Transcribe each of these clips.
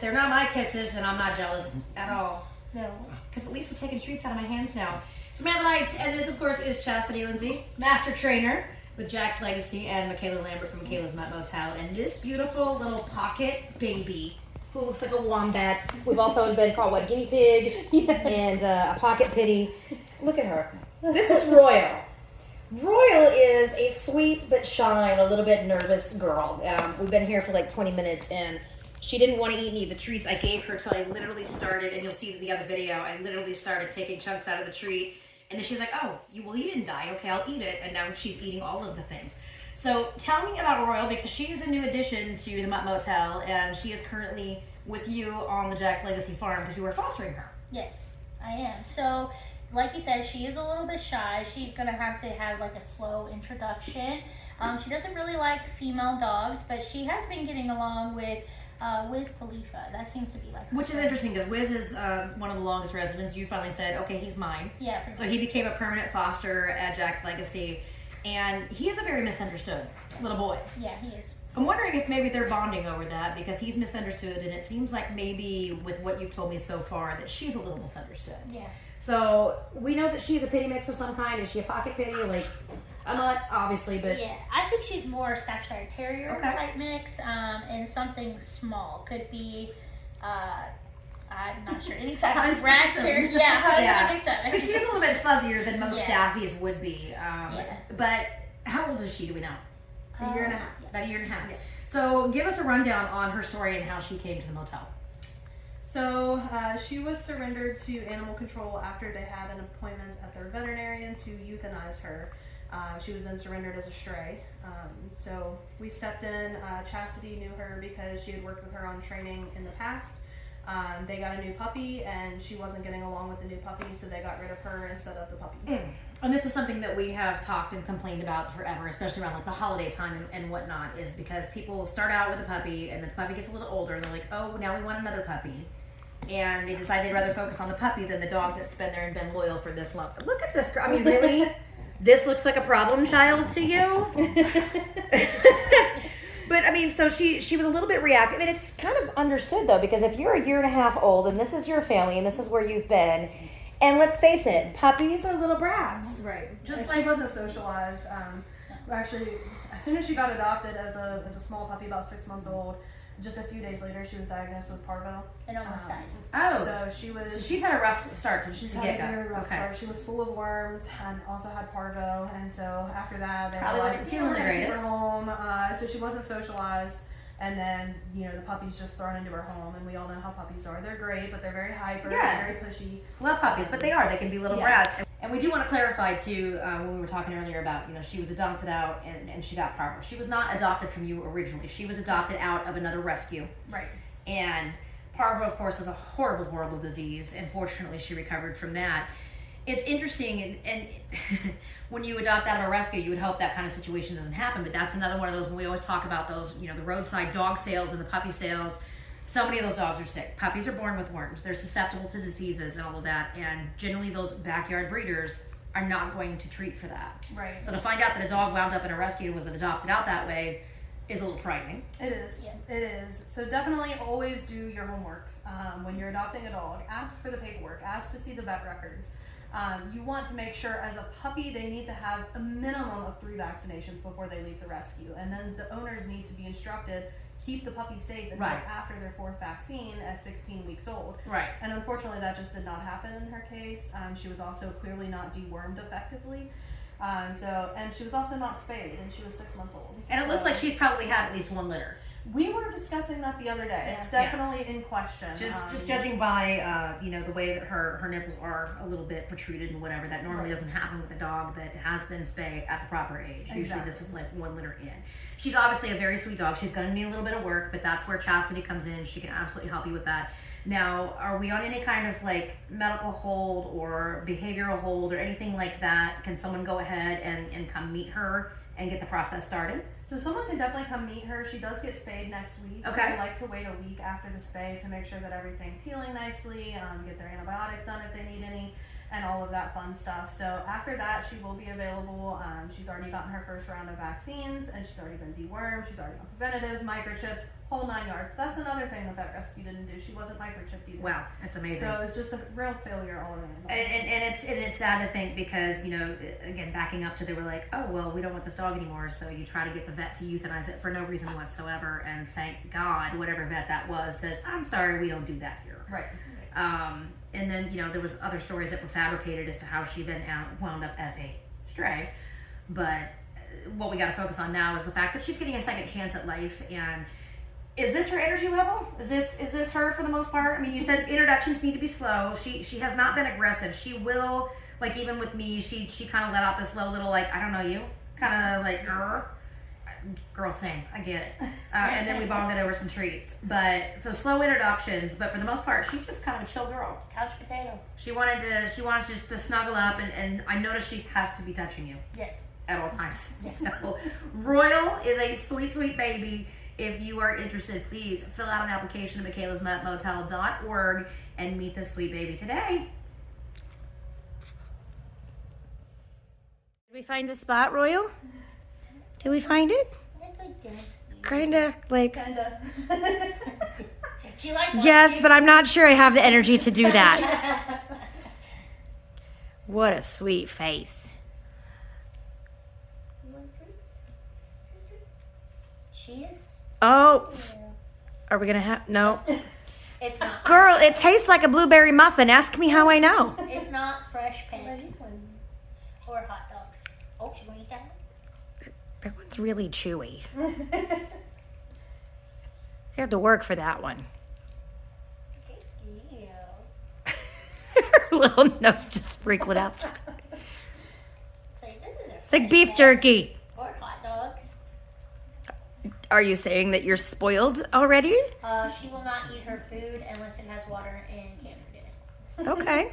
they're not my kisses, and I'm not jealous at all. No. Because at least we're taking treats out of my hands now. Samantha Knight, and this, of course, is Chastity Lindsay, master trainer with Jack's Legacy, and Mikaela Lambert from Mikaela's Mutt Motel, and this beautiful little pocket baby who looks like a wombat. We've also been called, what, guinea pig? Yes. And a pocket pitty. Look at her. This is Royal. Royal is a sweet but shy and a little bit nervous girl. We've been here for like 20 minutes, and she didn't want to eat any of the treats I gave her till I literally started, and you'll see in the other video, I literally started taking chunks out of the treat. And then she's like, oh, you didn't die. Okay, I'll eat it. And now she's eating all of the things. So tell me about Royal, because she is a new addition to the Mutt Motel, and she is currently with you on the Jack's Legacy farm because you were fostering her. Yes, I am. So, like you said, she is a little bit shy. She's going to have like a slow introduction. She doesn't really like female dogs, but she has been getting along with Wiz Khalifa. That seems to be like her Which is interesting because Wiz is one of the longest residents. You finally said, okay, he's mine. Yeah. So he became a permanent foster at Jack's Legacy, and he is a very misunderstood little boy. Yeah, he is. I'm wondering if maybe they're bonding over that because he's misunderstood, and it seems like maybe with what you've told me so far that she's a little misunderstood. Yeah. So we know that she's a pitty mix of some kind. Is she a pocket pitty? Like, I'm not obviously, but yeah, I think she's more Staffordshire Terrier type mix, and something small could be. I'm not sure any type of rat terrier. Yeah, because she's a little bit fuzzier than most staffies would be. But how old is she? Do we know? A year and a half. Yeah. About a year and a half. Yes. So give us a rundown on her story and how she came to the motel. So she was surrendered to animal control after they had an appointment at their veterinarian to euthanize her. She was then surrendered as a stray. So we stepped in. Chastity knew her because she had worked with her on training in the past. They got a new puppy, and she wasn't getting along with the new puppy, so they got rid of her instead of the puppy. And this is something that we have talked and complained about forever, especially around like the holiday time and whatnot, is because people start out with a puppy, and the puppy gets a little older, and they're like, oh, now we want another puppy. And they decide they'd rather focus on the puppy than the dog that's been there and been loyal for this long. Look at this girl. I mean, really? This looks like a problem child to you? But I mean, so she was a little bit reactive, and it's kind of understood though, because if you're a year and a half old and this is your family and this is where you've been, and let's face it, puppies are little brats. Right. She wasn't socialized. Actually, as soon as she got adopted as a small puppy, about 6 months old, just a few days later, she was diagnosed with parvo. And almost died. Oh. So she's had a rough start since she's had a very rough start. She was full of worms and also had parvo, and so after that, they probably were wasn't like, feeling the greatest. Keep her home. So she wasn't socialized. And then, the puppy's just thrown into her home, and we all know how puppies are. They're great, but they're very hyper, very pushy. Love puppies, but they are. They can be little brats. And we do want to clarify, too, when we were talking earlier about, she was adopted out and she got parvo. She was not adopted from you originally. She was adopted out of another rescue. Right. And parvo, of course, is a horrible, horrible disease. And fortunately, she recovered from that. It's interesting, and when you adopt out of a rescue, you would hope that kind of situation doesn't happen, but that's another one of those, when we always talk about those, the roadside dog sales and the puppy sales, so many of those dogs are sick. Puppies are born with worms. They're susceptible to diseases and all of that, and generally those backyard breeders are not going to treat for that. Right. So to find out that a dog wound up in a rescue and was adopted out that way is a little frightening. It is. Yeah. It is. So definitely always do your homework. When you're adopting a dog, ask for the paperwork. Ask to see the vet records. You want to make sure as a puppy they need to have a minimum of 3 vaccinations before they leave the rescue, and then the owners need to be instructed, keep the puppy safe until after their 4th vaccine at 16 weeks old. Right. And unfortunately that just did not happen in her case. She was also clearly not dewormed effectively. And she was also not spayed, and she was 6 months old. And it looks like she's probably had at least 1 litter. We were discussing that the other day. It's definitely in question. Just judging by the way that her nipples are a little bit protruded and whatever, that normally doesn't happen with a dog that has been spayed at the proper age. Exactly. Usually this is like 1 litter in. She's obviously a very sweet dog. She's going to need a little bit of work, but that's where Chastity comes in. She can absolutely help you with that. Now, are we on any kind of like medical hold or behavioral hold or anything like that? Can someone go ahead and come meet her and get the process started? So someone can definitely come meet her. She does get spayed next week. Okay. So we like to wait a week after the spay to make sure that everything's healing nicely, get their antibiotics done if they need any. and all of that fun stuff. So after that, she will be available. She's already gotten her first round of vaccines, and she's already been dewormed. She's already on preventatives, microchips, whole 9 yards. That's another thing that rescue didn't do. She wasn't microchipped either. Wow, that's amazing. So it's just a real failure all around. And it's sad to think because, you know, again, backing up to they were like, oh, well, we don't want this dog anymore. So you try to get the vet to euthanize it for no reason whatsoever. And thank God, whatever vet that was says, I'm sorry, we don't do that here. Right. And then, you know, there was other stories that were fabricated as to how she then wound up as a stray. But what we got to focus on now is the fact that she's getting a second chance at life. And is this her energy level? Is this her for the most part? I mean, you said introductions need to be slow. She has not been aggressive. She will, like, even with me, she kind of let out this little like, I don't know you, kind of like, girl, same, I get it. And then we bonded over some treats. But so slow introductions, but for the most part, she's just kind of a chill girl. Couch potato. She wanted just to snuggle up, and I noticed she has to be touching you. Yes. At all times. So Royal is a sweet, sweet baby. If you are interested, please fill out an application at MikaelasMuttMotel.org and meet this sweet baby today. Did we find the spot, Royal? Did we find it? Kinda like. She likes Yes, but I'm not sure I have the energy to do that. What a sweet face. She is. Oh, are we gonna have no? It's not. Girl, it tastes like a blueberry muffin. Ask me how I know. It's not fresh pan or hot dogs. Oh, she gonna eat that one? That one's really chewy. You have to work for that one. Her little nose just sprinkled up. It's like beef jerky. Or hot dogs. Are you saying that you're spoiled already? She will not eat her food unless it has water and canned food in it. Okay.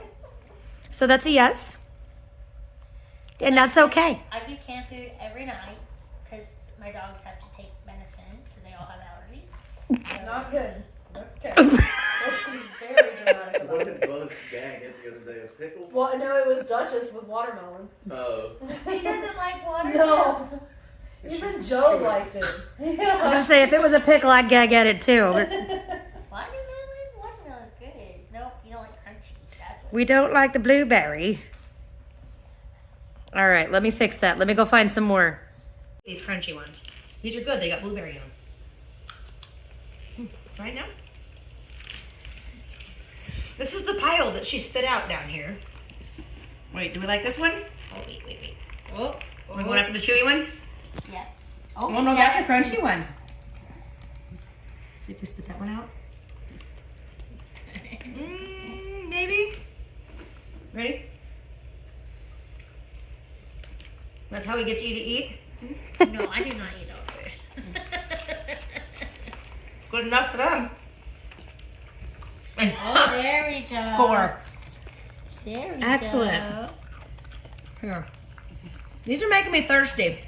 So that's a yes. And that's okay. I give canned food every night because my dogs have to take medicine because they all have allergies. Not good. Okay. Let's be very dramatic about What it. did Buzz gag it the other day? A pickle? Well, no, it was Duchess with watermelon. Oh. He doesn't like water. No. Even Joe liked it. I was gonna say if it was a pickle, I'd gag at it too. But Watermelon is good. No, you don't like crunchy. That's what we don't like the blueberry. All right, let me fix that. Let me go find some more. These crunchy ones. These are good. They got blueberry on them. Try it now. This is the pile that she spit out down here. Wait, do we like this one? Oh, wait. Oh, we're going after the chewy one? Yeah. Oh, no, that's a crunchy one. See if we spit that one out. Maybe. Ready? That's how we get you to eat? No, I did not eat all of it. Good enough for them. Oh, there we go. Score. There we Excellent. go. Here. These are making me thirsty.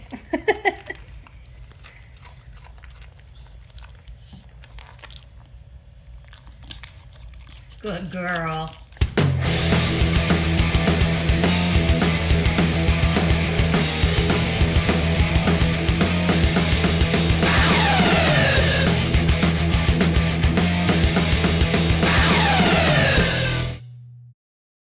Good girl.